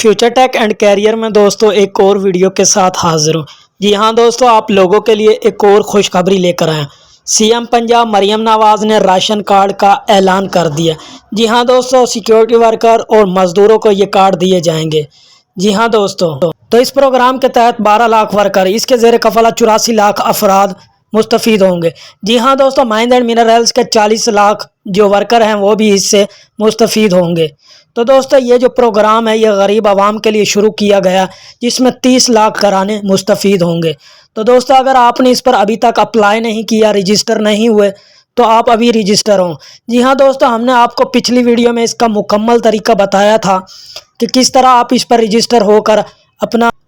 Future take and career में दोस्तों एक और वीडियो के साथ हाजिर हूँ। जी हाँ दोस्तों, आप लोगों के लिए एक और खुशखबरी लेकर आए। सीएम पंजाब मरियम नवाज ने राशन कार्ड का ऐलान कर दिया। जी हाँ दोस्तों, सिक्योरिटी वर्कर और मजदूरों को ये कार्ड दिए जाएंगे। जी हाँ दोस्तों, तो इस प्रोग्राम के तहत 12 लाख वर्कर, इसके ज़ेर कफाला 84 लाख अफराद मुस्तफ़ीद होंगे। जी हाँ दोस्तों, माइंस एंड मिनरल्स के 40 लाख जो वर्कर हैं वो भी इससे मुस्तफ़ीद होंगे। तो दोस्तों, ये जो प्रोग्राम है ये गरीब आवाम के लिए शुरू किया गया, जिसमें 30 लाख घराने मुस्तफ़ीद होंगे। तो दोस्तों, अगर आपने इस पर अभी तक अप्लाई नहीं किया, रजिस्टर नहीं हुए, तो आप अभी रजिस्टर हों। जी हाँ दोस्तों, हमने आपको पिछली वीडियो में इसका मुकम्मल तरीका बताया था कि किस तरह आप इस पर रजिस्टर होकर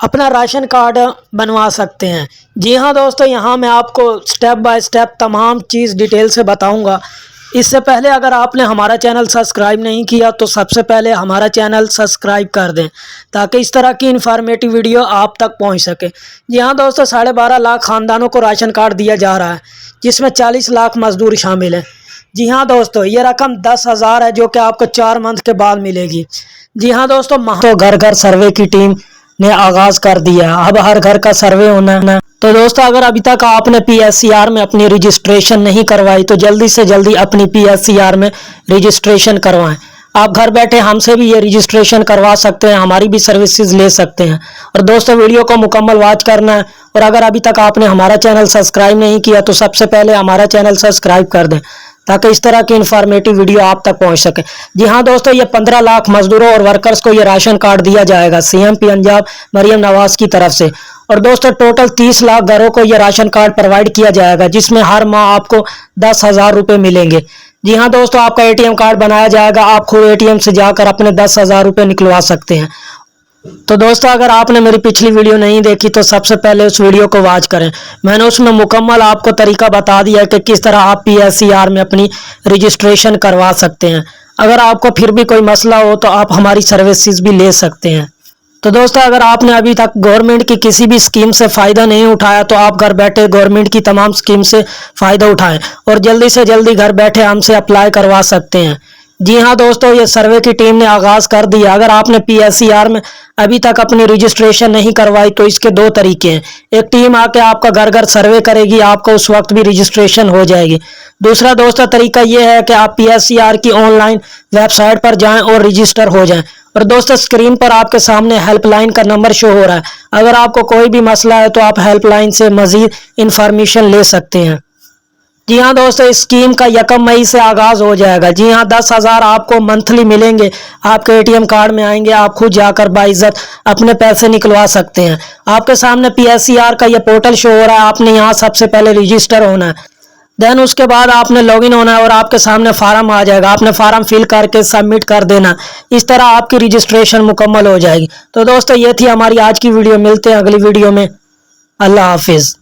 अपना राशन कार्ड बनवा सकते हैं। जी हाँ दोस्तों, यहाँ मैं आपको स्टेप बाय स्टेप तमाम चीज़ डिटेल से बताऊँगा। इससे पहले अगर आपने हमारा चैनल सब्सक्राइब नहीं किया तो सबसे पहले हमारा चैनल सब्सक्राइब कर दें, ताकि इस तरह की इन्फॉर्मेटिव वीडियो आप तक पहुंच सके। जी हाँ दोस्तों, 12.5 लाख ख़ानदानों को राशन कार्ड दिया जा रहा है, जिसमें 40 लाख मजदूर शामिल हैं। जी हाँ दोस्तों, ये रकम 10,000 है, जो कि आपको 4 मंथ के बाद मिलेगी। जी हाँ दोस्तों, तो घर घर सर्वे की टीम ने आगाज़ कर दिया। अब हर घर का सर्वे होना है। तो दोस्तों, अगर अभी तक आपने PSCR में अपनी रजिस्ट्रेशन नहीं करवाई तो जल्दी से जल्दी अपनी PSCR में रजिस्ट्रेशन करवाएं। आप घर बैठे हमसे भी ये रजिस्ट्रेशन करवा सकते हैं, हमारी भी सर्विसेज ले सकते हैं। और दोस्तों, वीडियो को मुकम्मल वॉच करना है। और अगर अभी तक आपने हमारा चैनल सब्सक्राइब नहीं किया तो सबसे पहले हमारा चैनल सब्सक्राइब कर दें, ताकि इस तरह की इन्फॉर्मेटिव वीडियो आप तक पहुंच सके। जी हाँ दोस्तों, ये 15 लाख मजदूरों और वर्कर्स को ये राशन कार्ड दिया जाएगा सीएम पंजाब मरियम नवाज की तरफ से। और दोस्तों, टोटल 30 लाख घरों को ये राशन कार्ड प्रोवाइड किया जाएगा, जिसमें हर माह आपको 10,000 रुपये मिलेंगे। जी हाँ दोस्तों, आपका ATM कार्ड बनाया जाएगा, आप खुद ATM से जाकर अपने 10,000 रुपये निकलवा सकते हैं। तो दोस्तों, अगर आपने मेरी पिछली वीडियो नहीं देखी तो सबसे पहले उस वीडियो को वॉच करें। मैंने उसमें मुकम्मल आपको तरीका बता दिया है कि किस तरह आप PSCR में अपनी रजिस्ट्रेशन करवा सकते हैं। अगर आपको फिर भी कोई मसला हो तो आप हमारी सर्विसेज भी ले सकते हैं। तो दोस्तों, अगर आपने अभी तक गवर्नमेंट की किसी भी स्कीम से फ़ायदा नहीं उठाया तो आप घर बैठे गवर्नमेंट की तमाम स्कीम से फ़ायदा उठाएं और जल्दी से जल्दी घर बैठे हमसे अप्लाई करवा सकते हैं। जी हाँ दोस्तों, ये सर्वे की टीम ने आगाज़ कर दिया। अगर आपने PSCR में अभी तक अपनी रजिस्ट्रेशन नहीं करवाई तो इसके 2 तरीके हैं। एक टीम आके आपका घर घर सर्वे करेगी, आपको उस वक्त भी रजिस्ट्रेशन हो जाएगी। दूसरा दोस्तों तरीका ये है कि आप PSCR की ऑनलाइन वेबसाइट पर जाएं और रजिस्टर हो जाएं। और दोस्तों, स्क्रीन पर आपके सामने हेल्पलाइन का नंबर शो हो रहा है। अगर आपको कोई भी मसला है तो आप हेल्पलाइन से मज़ीद इंफॉर्मेशन ले सकते हैं। जी हाँ दोस्तों, इस स्कीम का 1 मई से आगाज़ हो जाएगा। जी हाँ, 10,000 आपको मंथली मिलेंगे, आपके ATM कार्ड में आएंगे, आप खुद जाकर बाइज्जत अपने पैसे निकलवा सकते हैं। आपके सामने PSCR का ये पोर्टल शो हो रहा है, आपने यहाँ सबसे पहले रजिस्टर होना है। देन उसके बाद आपने लॉगिन होना है और आपके सामने फार्म आ जाएगा, आपने फार्म फिल करके सबमिट कर देना। इस तरह आपकी रजिस्ट्रेशन मुकम्मल हो जाएगी। तो दोस्तों, ये थी हमारी आज की वीडियो। मिलते हैं अगली वीडियो में। अल्लाह हाफिज़।